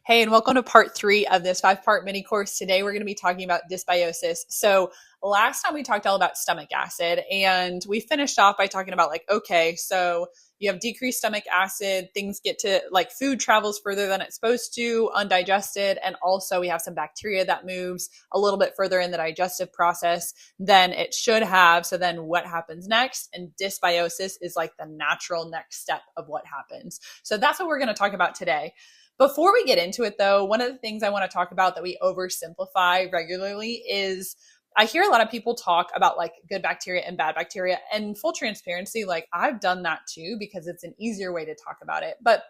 Hey, and welcome to part 3 of this 5-part mini course. Today, we're going to be talking about dysbiosis. So last time we talked all about stomach acid, and we finished off by talking about okay, so you have decreased stomach acid, things get to food travels further than it's supposed to, undigested, and also we have some bacteria that moves a little bit further in the digestive process than it should have. So then what happens next? And dysbiosis is the natural next step of what happens. So that's what we're going to talk about today. Before we get into it, though, one of the things I want to talk about that we oversimplify regularly is I hear a lot of people talk about good bacteria and bad bacteria. And full transparency, I've done that too because it's an easier way to talk about it. But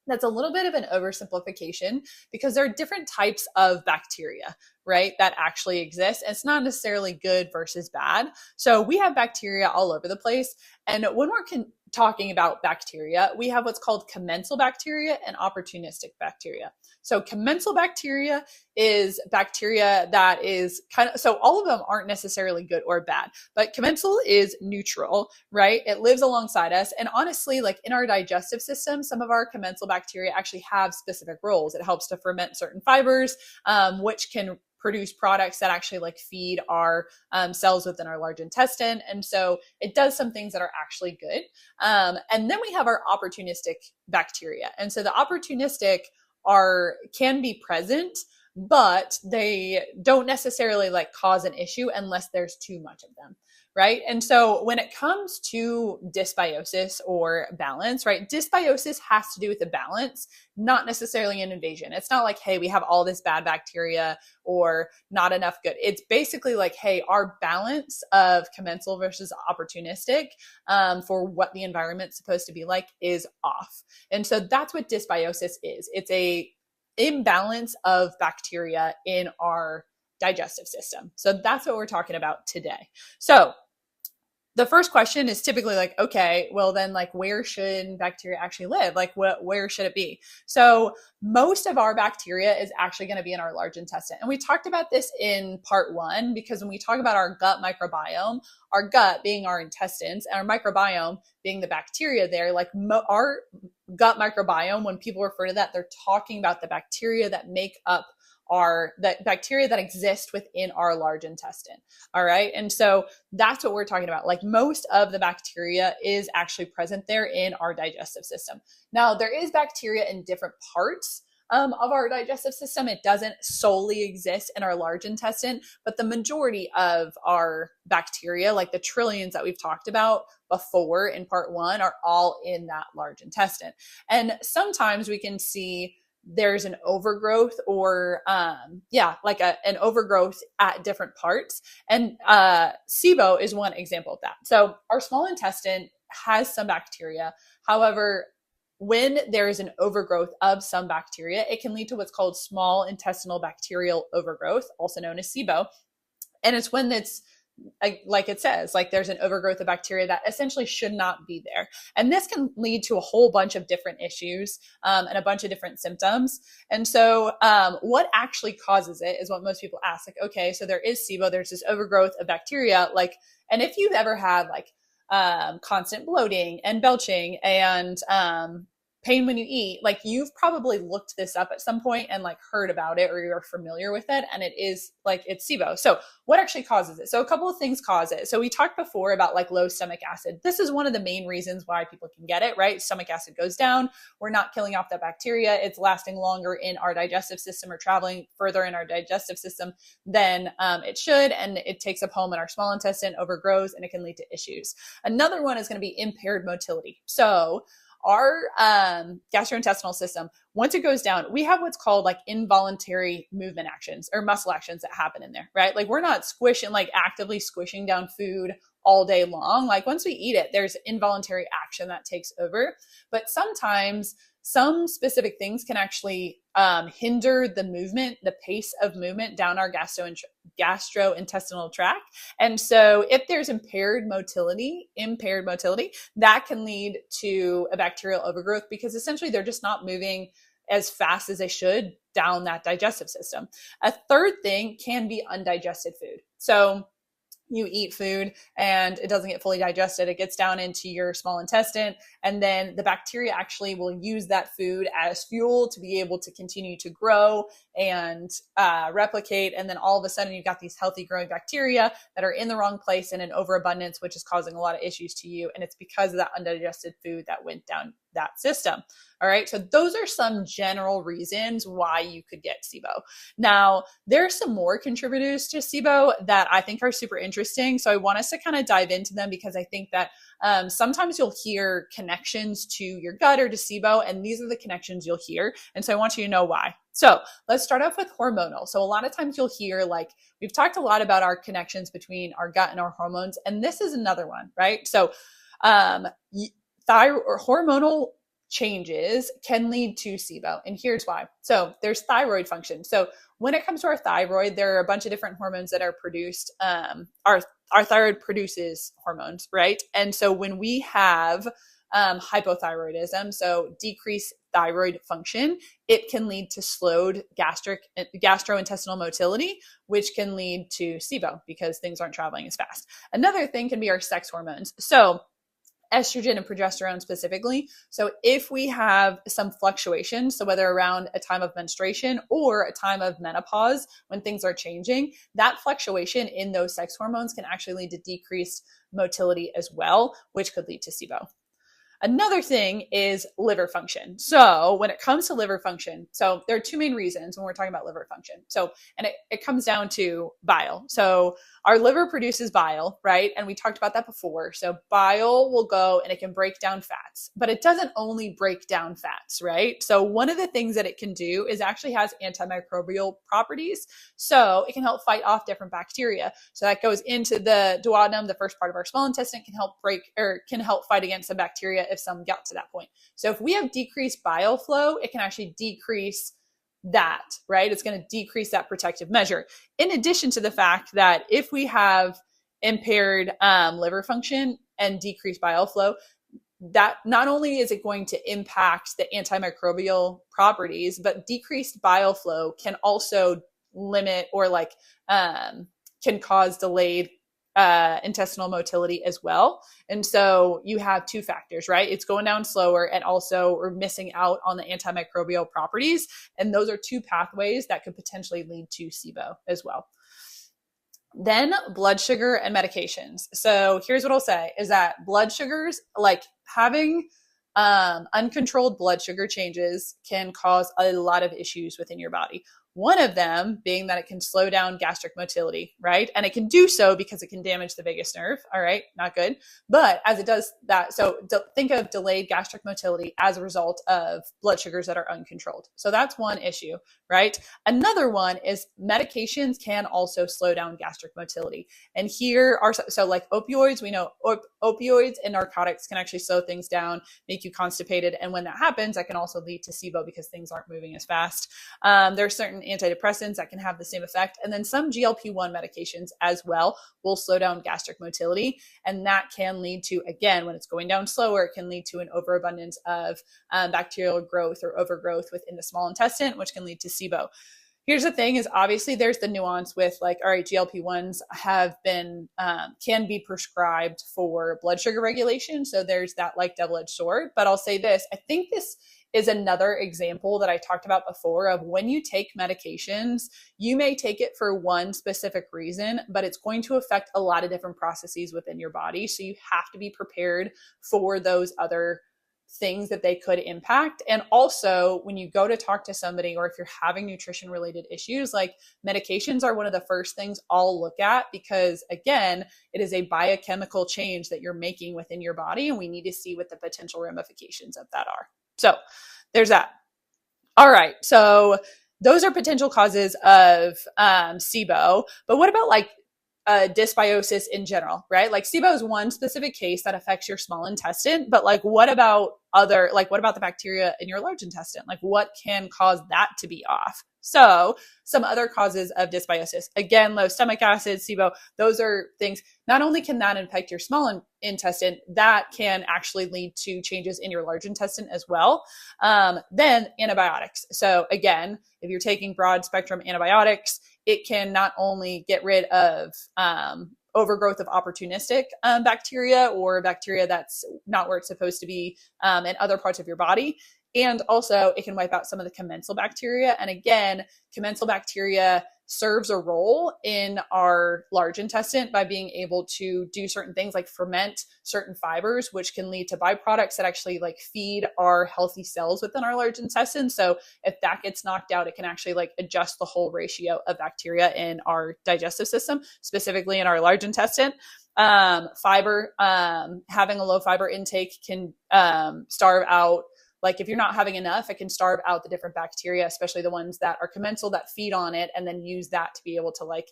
that's a little bit of an oversimplification because there are different types of bacteria, right, that actually exist. And it's not necessarily good versus bad. So we have bacteria all over the place. And when we're talking about bacteria, we have what's called commensal bacteria and opportunistic bacteria. So commensal bacteria is bacteria that is so all of them aren't necessarily good or bad, but commensal is neutral, right? It lives alongside us. And honestly, in our digestive system, some of our commensal bacteria actually have specific roles. It helps to ferment certain fibers, which can produce products that actually feed our cells within our large intestine. And so it does some things that are actually good. And then we have our opportunistic bacteria. And so the opportunistic can be present, but they don't necessarily cause an issue unless there's too much of them. Right. And so when it comes to dysbiosis or balance, right, dysbiosis has to do with the balance, not necessarily an invasion. It's not hey, we have all this bad bacteria or not enough good. It's basically hey, our balance of commensal versus opportunistic for what the environment's supposed to be is off. And so that's what dysbiosis is. It's a imbalance of bacteria in our digestive system. So that's what we're talking about today. So the first question is typically okay, well then where should bacteria actually live? Where should it be? So most of our bacteria is actually going to be in our large intestine. And we talked about this in part 1, because when we talk about our gut microbiome, our gut being our intestines and our microbiome being the bacteria there, our gut microbiome, when people refer to that, they're talking about the bacteria that make up the bacteria that exist within our large intestine. All right. And so that's what we're talking about. Most of the bacteria is actually present there in our digestive system. Now, there is bacteria in different parts of our digestive system. It doesn't solely exist in our large intestine, but the majority of our bacteria, the trillions that we've talked about before in part 1, are all in that large intestine. And sometimes we can see there's an overgrowth or an overgrowth at different parts. And SIBO is one example of that. So our small intestine has some bacteria. However, when there is an overgrowth of some bacteria, it can lead to what's called small intestinal bacterial overgrowth, also known as SIBO. And it's when it's it says, there's an overgrowth of bacteria that essentially should not be there. And this can lead to a whole bunch of different issues and a bunch of different symptoms. And so what actually causes it is what most people ask. Okay, so there is SIBO, there's this overgrowth of bacteria, and if you've ever had constant bloating and belching and pain when you eat, you've probably looked this up at some point and heard about it, or you're familiar with it, and it is it's SIBO. So what actually causes it? So a couple of things cause it. So we talked before about low stomach acid. This is one of the main reasons why people can get it, right? Stomach acid goes down. We're not killing off that bacteria. It's lasting longer in our digestive system or traveling further in our digestive system than it should. And it takes up home in our small intestine, overgrows, and it can lead to issues. Another one is going to be impaired motility. So our gastrointestinal system, once it goes down, we have what's called involuntary movement actions or muscle actions that happen in there, right? We're not squishing, actively squishing down food all day long. Once we eat it, there's involuntary action that takes over. But sometimes some specific things can actually hinder the movement, the pace of movement down our gastrointestinal tract. And so if there's impaired motility, that can lead to a bacterial overgrowth because essentially they're just not moving as fast as they should down that digestive system. A third thing can be undigested food. So you eat food and it doesn't get fully digested. It gets down into your small intestine, and then the bacteria actually will use that food as fuel to be able to continue to grow and replicate. And then all of a sudden you've got these healthy growing bacteria that are in the wrong place and in overabundance, which is causing a lot of issues to you. And it's because of that undigested food that went down that system. All right. So those are some general reasons why you could get SIBO. Now, there are some more contributors to SIBO that I think are super interesting. So I want us to kind of dive into them because I think that sometimes you'll hear connections to your gut or to SIBO, and these are the connections you'll hear. And so I want you to know why. So let's start off with hormonal. So a lot of times you'll hear, like, we've talked a lot about our connections between our gut and our hormones, and this is another one, right? So thyroid or hormonal changes can lead to SIBO. And here's why. So there's thyroid function. So when it comes to our thyroid, there are a bunch of different hormones that are produced. Our thyroid produces hormones, right? And so when we have hypothyroidism, so decreased thyroid function, it can lead to slowed gastrointestinal motility, which can lead to SIBO because things aren't traveling as fast. Another thing can be our sex hormones. So estrogen and progesterone specifically. So if we have some fluctuations, so whether around a time of menstruation or a time of menopause, when things are changing, that fluctuation in those sex hormones can actually lead to decreased motility as well, which could lead to SIBO. Another thing is liver function. So when it comes to liver function, so there are two main reasons when we're talking about liver function. So, and it comes down to bile. So our liver produces bile, right? And we talked about that before. So bile will go and it can break down fats, but it doesn't only break down fats, right? So one of the things that it can do is actually has antimicrobial properties. So it can help fight off different bacteria. So that goes into the duodenum, the first part of our small intestine, can help fight against some bacteria if some got to that point. So if we have decreased bile flow, it can actually decrease that, right? It's going to decrease that protective measure. In addition to the fact that if we have impaired liver function and decreased bile flow, that not only is it going to impact the antimicrobial properties, but decreased bile flow can also limit or can cause delayed intestinal motility as well. And so you have two factors, right? It's going down slower, and also we're missing out on the antimicrobial properties. And those are two pathways that could potentially lead to SIBO as well. Then blood sugar and medications. So here's what I'll say is that blood sugars, like having uncontrolled blood sugar changes, can cause a lot of issues within your body. One of them being that it can slow down gastric motility, right? And it can do so because it can damage the vagus nerve. All right, not good. But as it does that, so think of delayed gastric motility as a result of blood sugars that are uncontrolled. So that's one issue, right? Another one is medications can also slow down gastric motility. And here are, so like opioids, we know opioids and narcotics can actually slow things down, make you constipated. And when that happens, that can also lead to SIBO because things aren't moving as fast. There are certain antidepressants that can have the same effect. And then some GLP-1 medications as well will slow down gastric motility. And that can lead to, again, when it's going down slower, it can lead to an overabundance of bacterial growth or overgrowth within the small intestine, which can lead to SIBO. Here's the thing is obviously there's the nuance with like, all right, GLP-1s have been, can be prescribed for blood sugar regulation. So there's that like double-edged sword. But I'll say this, I think this is another example that I talked about before of when you take medications, you may take it for one specific reason, but it's going to affect a lot of different processes within your body. So you have to be prepared for those other things that they could impact. And also when you go to talk to somebody, or if you're having nutrition related issues, like medications are one of the first things I'll look at, because again, it is a biochemical change that you're making within your body. And we need to see what the potential ramifications of that are. So there's that. All right. So those are potential causes of SIBO. But what about like dysbiosis in general, right? Like SIBO is one specific case that affects your small intestine, but like what about the bacteria in your large intestine? Like what can cause that to be off? So some other causes of dysbiosis, again, low stomach acid, SIBO, those are things, not only can that impact your small intestine, that can actually lead to changes in your large intestine as well. Then antibiotics. So again, if you're taking broad spectrum antibiotics, it can not only get rid of overgrowth of opportunistic bacteria or bacteria that's not where it's supposed to be in other parts of your body. And also it can wipe out some of the commensal bacteria. And again, commensal bacteria serves a role in our large intestine by being able to do certain things like ferment certain fibers, which can lead to byproducts that actually like feed our healthy cells within our large intestine. So if that gets knocked out, it can actually like adjust the whole ratio of bacteria in our digestive system, specifically in our large intestine. Fiber, having a low fiber intake can starve out. Like if you're not having enough, it can starve out the different bacteria, especially the ones that are commensal that feed on it, and then use that to be able to like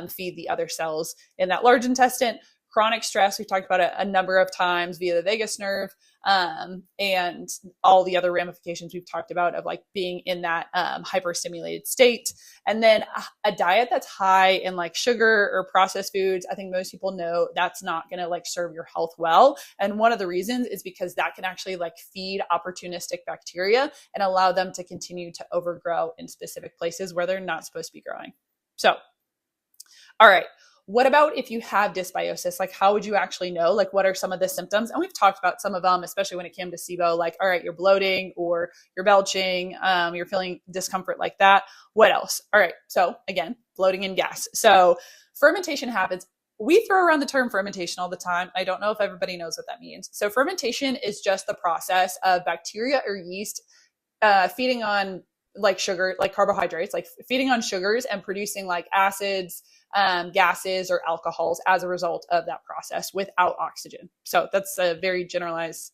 feed the other cells in that large intestine. Chronic stress, we've talked about it a number of times via the vagus nerve, and all the other ramifications we've talked about of like being in that hyperstimulated state. And then a diet that's high in like sugar or processed foods, I think most people know that's not going to like serve your health well. And one of the reasons is because that can actually like feed opportunistic bacteria and allow them to continue to overgrow in specific places where they're not supposed to be growing. So, all right. What about if you have dysbiosis? Like, how would you actually know? Like, what are some of the symptoms? And we've talked about some of them, especially when it came to SIBO, like, all right, you're bloating or you're belching, you're feeling discomfort like that. What else? All right. So again, bloating and gas. So fermentation happens. We throw around the term fermentation all the time. I don't know if everybody knows what that means. So fermentation is just the process of bacteria or yeast feeding on like sugar, like carbohydrates, like feeding on sugars and producing like acids, gases or alcohols as a result of that process without oxygen. So that's a very generalized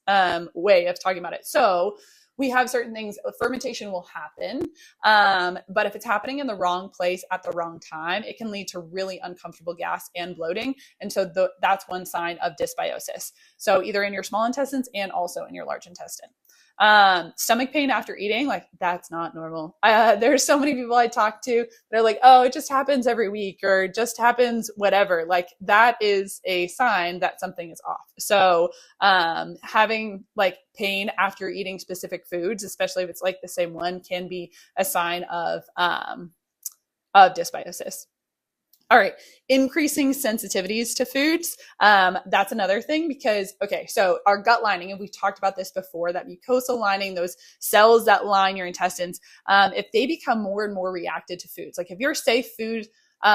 way of talking about it. So we have certain things, fermentation will happen, but if it's happening in the wrong place at the wrong time, it can lead to really uncomfortable gas and bloating. And so that's one sign of dysbiosis. So either in your small intestines and also in your large intestine. Stomach pain after eating, like that's not normal. There's so many people I talk to, they're like, oh, it just happens every week or it just happens, whatever. Like that is a sign that something is off. So, having like pain after eating specific foods, especially if it's like the same one, can be a sign of dysbiosis. All right. Increasing sensitivities to foods. That's another thing because, okay, so our gut lining, and we've talked about this before, that mucosal lining, those cells that line your intestines, if they become more and more reacted to foods, like if your safe food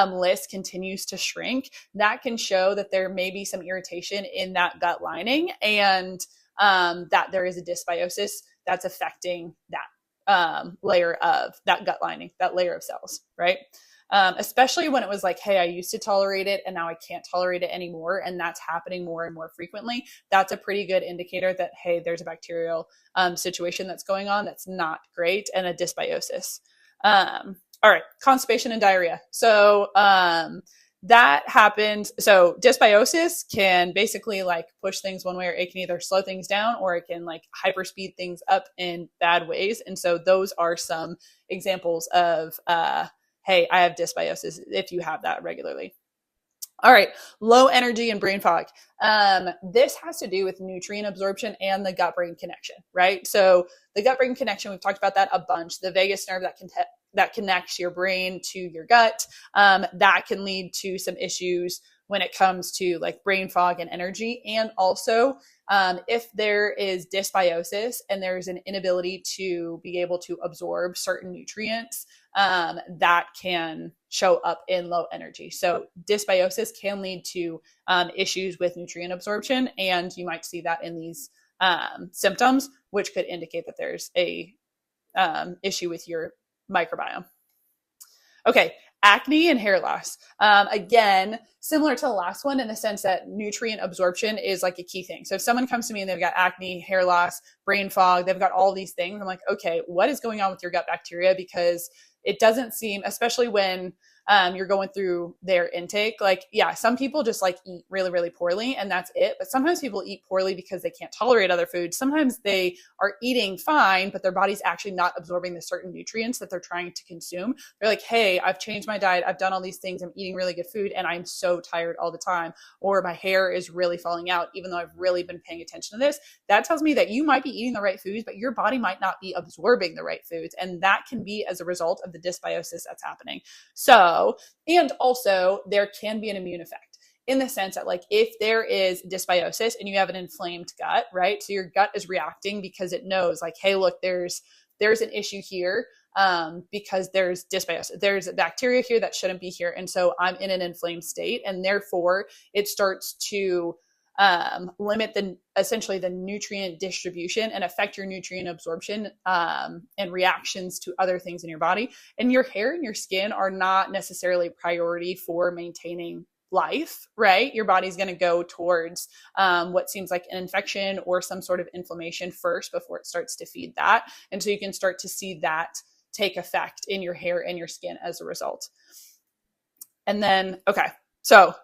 list continues to shrink, that can show that there may be some irritation in that gut lining and that there is a dysbiosis that's affecting that layer of that gut lining, that layer of cells, right? Especially when it was like, hey, I used to tolerate it and now I can't tolerate it anymore. And that's happening more and more frequently. That's a pretty good indicator that, hey, there's a bacterial situation that's going on that's not great and a dysbiosis. All right, constipation and diarrhea. So that happens. So dysbiosis can basically like push things one way, or it can either slow things down or it can like hyperspeed things up in bad ways. And so those are some examples of hey, I have dysbiosis if you have that regularly. All right, low energy and brain fog. This has to do with nutrient absorption and the gut-brain connection, right? So the gut-brain connection, we've talked about that a bunch. The vagus nerve that connects your brain to your gut, that can lead to some issues when it comes to like brain fog and energy. And also, if there is dysbiosis and there's an inability to be able to absorb certain nutrients, that can show up in low energy. So dysbiosis can lead to issues with nutrient absorption, and you might see that in these symptoms, which could indicate that there's a issue with your microbiome. Okay, acne and hair loss. Again, similar to the last one in the sense that nutrient absorption is like a key thing. So if someone comes to me and they've got acne, hair loss, brain fog, they've got all these things, I'm like, okay, what is going on with your gut bacteria? Because it doesn't seem, especially when you're going through their intake, like, yeah, some people just like eat really, really poorly and that's it. But sometimes people eat poorly because they can't tolerate other foods. Sometimes they are eating fine, but their body's actually not absorbing the certain nutrients that they're trying to consume. They're like, hey, I've changed my diet. I've done all these things. I'm eating really good food and I'm so tired all the time. Or my hair is really falling out, even though I've really been paying attention to this. That tells me that you might be eating the right foods, but your body might not be absorbing the right foods. And that can be as a result of the dysbiosis that's happening. So, and also there can be an immune effect. in the sense that like if there is dysbiosis and you have an inflamed gut, right? So your gut is reacting because it knows like, hey, look, there's an issue here because there's dysbiosis. There's a bacteria here that shouldn't be here. And so I'm in an inflamed state. And therefore it starts to limit essentially the nutrient distribution and affect your nutrient absorption and reactions to other things in your body. And your hair and your skin are not necessarily a priority for maintaining life, right? Your body's going to go towards what seems like an infection or some sort of inflammation first before it starts to feed that. And so you can start to see that take effect in your hair and your skin as a result. And then, okay, so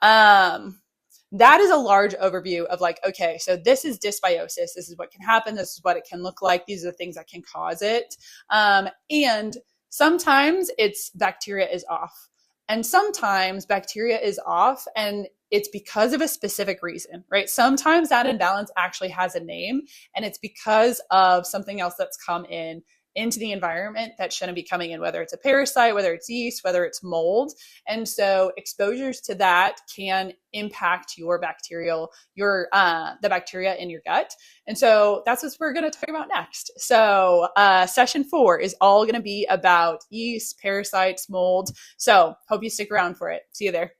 that is a large overview of like, okay, so this is dysbiosis. This is what can happen. This is what it can look like. These are the things that can cause it. And sometimes it's bacteria is off. And sometimes bacteria is off and it's because of a specific reason, right? Sometimes that imbalance actually has a name and it's because of something else that's come into the environment that shouldn't be coming in, whether it's a parasite, whether it's yeast, whether it's mold. And so exposures to that can impact your bacterial, the bacteria in your gut. And so that's what we're going to talk about next. So session 4 is all going to be about yeast, parasites, mold. So hope you stick around for it. See you there.